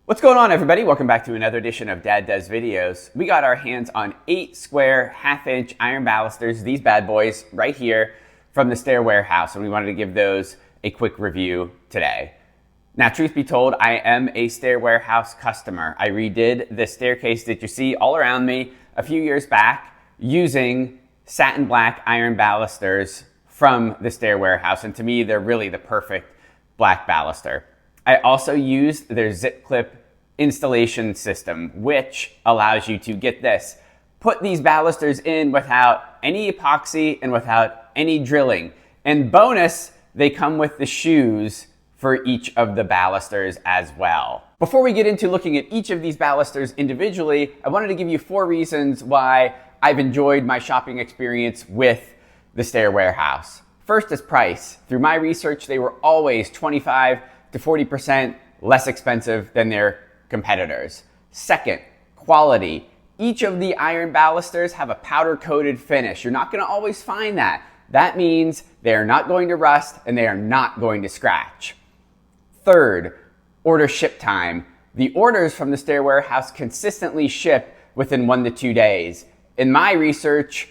What's going on, everybody? Welcome back to another edition of Dad Does Videos. We got our hands on 8 square half-inch iron balusters, these bad boys right here from the Stair Warehouse, and we wanted to give those a quick review today. Now, truth be told, I am a Stair Warehouse customer. I redid the staircase that you see all around me a few years back using satin black iron balusters from the Stair Warehouse, and to me, they're really the perfect black baluster. I also used their zip clip installation system, which allows you to get this, put these balusters in without any epoxy and without any drilling. And bonus, they come with the shoes for each of the balusters as well. Before we get into looking at each of these balusters individually, I wanted to give you 4 reasons why I've enjoyed my shopping experience with the Stair Warehouse. First is price. Through my research, they were always 25 to 40% less expensive than their competitors. Second, quality. Each of the iron balusters have a powder-coated finish. You're not going to always find that. That means they are not going to rust and they are not going to scratch. Third, order ship time. The orders from the Stair Warehouse consistently ship within 1 to 2 days. In my research,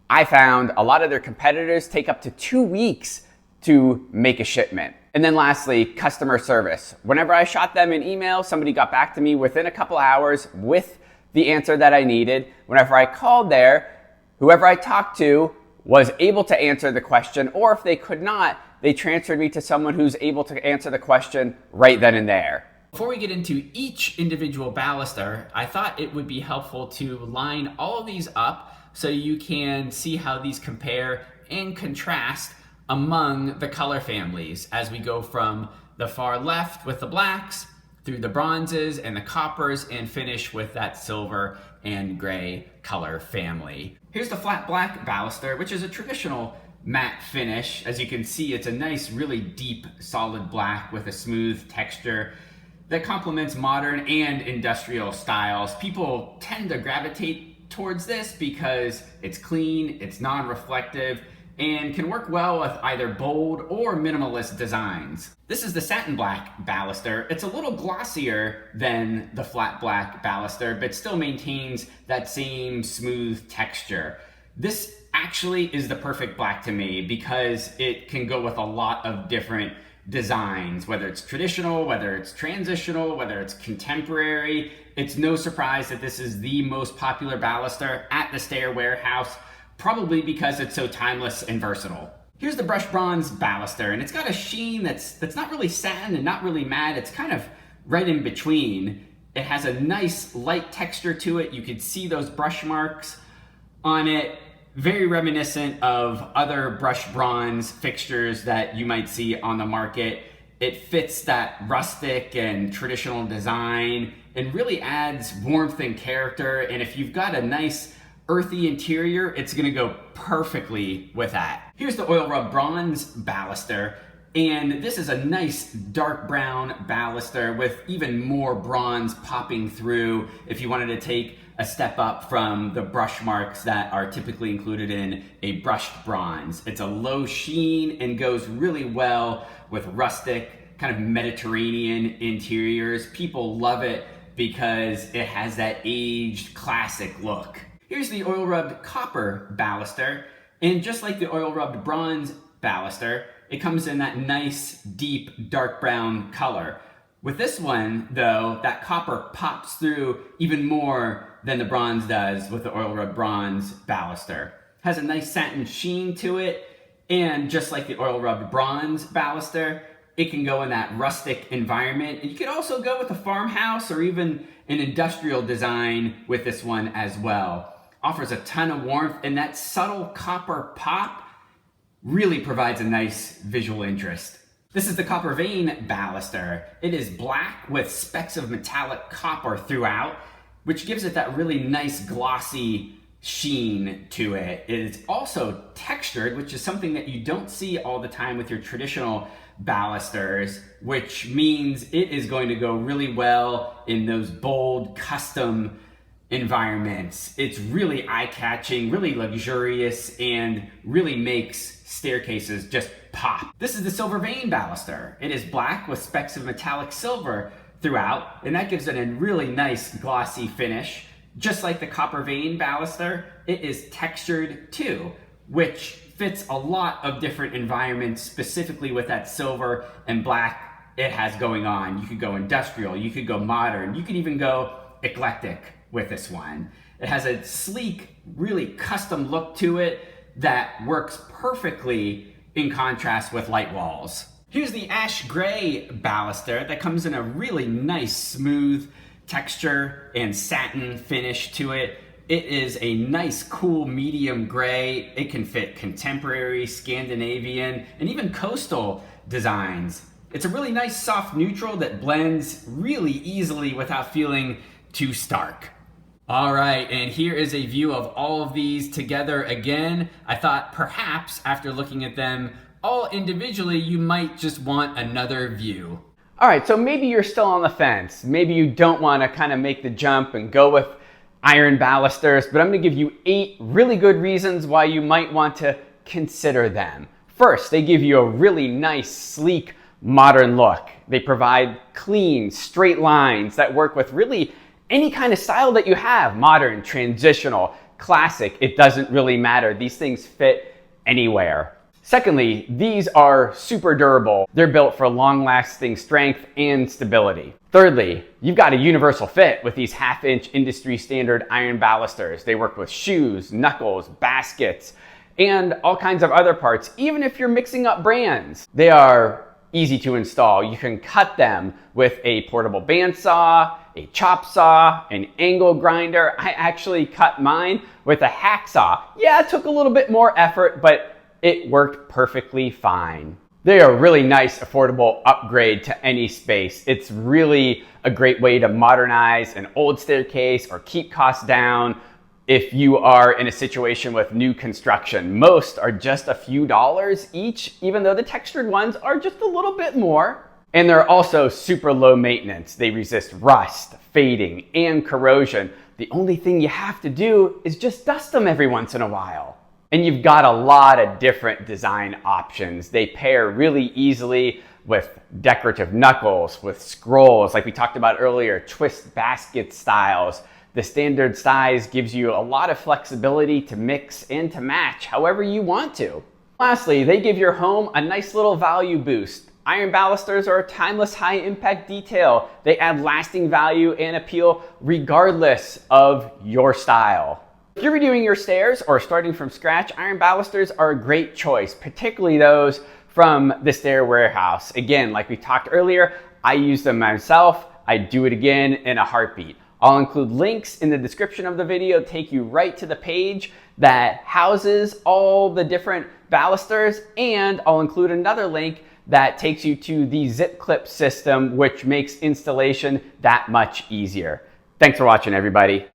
I found a lot of their competitors take up to 2 weeks to make a shipment. And then lastly, customer service. Whenever I shot them an email, somebody got back to me within a couple hours with the answer that I needed. Whenever I called there, whoever I talked to was able to answer the question, or if they could not, they transferred me to someone who's able to answer the question right then and there. Before we get into each individual baluster, I thought it would be helpful to line all of these up so you can see how these compare and contrast among the color families as we go from the far left with the blacks through the bronzes and the coppers and finish with that silver and gray color family. Here's the flat black baluster, which is a traditional matte finish. As you can see, it's a nice, really deep, solid black with a smooth texture that complements modern and industrial styles. People tend to gravitate towards this because it's clean, it's non-reflective, and can work well with either bold or minimalist designs. This is the satin black baluster. It's a little glossier than the flat black baluster, but still maintains that same smooth texture. This actually is the perfect black to me because it can go with a lot of different designs, whether it's traditional, whether it's transitional, whether it's contemporary. It's no surprise that this is the most popular baluster at the Stair Warehouse, probably because it's so timeless and versatile. Here's the brushed bronze baluster, and it's got a sheen that's not really satin and not really matte. It's kind of right in between. It has a nice light texture to it. You can see those brush marks on it. Very reminiscent of other brushed bronze fixtures that you might see on the market. It fits that rustic and traditional design and really adds warmth and character. And if you've got a nice earthy interior, it's gonna go perfectly with that. Here's the oil rub bronze baluster, and this is a nice dark brown baluster with even more bronze popping through if you wanted to take a step up from the brush marks that are typically included in a brushed bronze. It's a low sheen and goes really well with rustic, kind of Mediterranean interiors. People love it because it has that aged classic look. Here's the oil rubbed copper baluster, and just like the oil rubbed bronze baluster, it comes in that nice deep dark brown color. With this one though, that copper pops through even more than the bronze does with the oil rubbed bronze baluster. Has a nice satin sheen to it, and just like the oil rubbed bronze baluster, it can go in that rustic environment. And you could also go with a farmhouse or even an industrial design with this one as well. Offers a ton of warmth, and that subtle copper pop really provides a nice visual interest. This is the copper vein baluster. It is black with specks of metallic copper throughout, which gives it that really nice glossy sheen to it. It is also textured, which is something that you don't see all the time with your traditional balusters, which means it is going to go really well in those bold, custom environments. It's really eye-catching, really luxurious, and really makes staircases just pop. This is the silver vein baluster. It is black with specks of metallic silver throughout, and that gives it a really nice glossy finish. Just like the copper vein baluster, it is textured too, which fits a lot of different environments, specifically with that silver and black it has going on. You could go industrial, you could go modern, you could even go eclectic with this one. It has a sleek, really custom look to it that works perfectly in contrast with light walls. Here's the ash gray baluster that comes in a really nice smooth texture and satin finish to it. It is a nice cool medium gray. It can fit contemporary, Scandinavian, and even coastal designs. It's a really nice soft neutral that blends really easily without feeling too stark. All right, and here is a view of all of these together again. I thought perhaps after looking at them all individually, you might just want another view. All right, so maybe you're still on the fence. Maybe you don't want to kind of make the jump and go with iron balusters, but I'm going to give you 8 really good reasons why you might want to consider them. First, they give you a really nice, sleek, modern look. They provide clean, straight lines that work with really any kind of style that you have. Modern, transitional, classic, it doesn't really matter. These things fit anywhere. Secondly, these are super durable. They're built for long-lasting strength and stability. Thirdly, you've got a universal fit with these half-inch industry standard iron balusters. They work with shoes, knuckles, baskets, and all kinds of other parts, even if you're mixing up brands. They are easy to install. You can cut them with a portable bandsaw, a chop saw, an angle grinder. I actually cut mine with a hacksaw. Yeah, it took a little bit more effort, but it worked perfectly fine. They are a really nice, affordable upgrade to any space. It's really a great way to modernize an old staircase or keep costs down if you are in a situation with new construction. Most are just a few dollars each, even though the textured ones are just a little bit more. And they're also super low maintenance. They resist rust, fading, and corrosion. The only thing you have to do is just dust them every once in a while. And you've got a lot of different design options. They pair really easily with decorative knuckles, with scrolls, like we talked about earlier, twist basket styles. The standard size gives you a lot of flexibility to mix and to match however you want to. Lastly, they give your home a nice little value boost. Iron balusters are a timeless high impact detail. They add lasting value and appeal regardless of your style. If you're redoing your stairs or starting from scratch, iron balusters are a great choice, particularly those from the Stair Warehouse. Again, like we talked earlier, I use them myself. I do it again in a heartbeat. I'll include links in the description of the video, take you right to the page that houses all the different balusters, and I'll include another link that takes you to the zip clip system, which makes installation that much easier. Thanks for watching, everybody.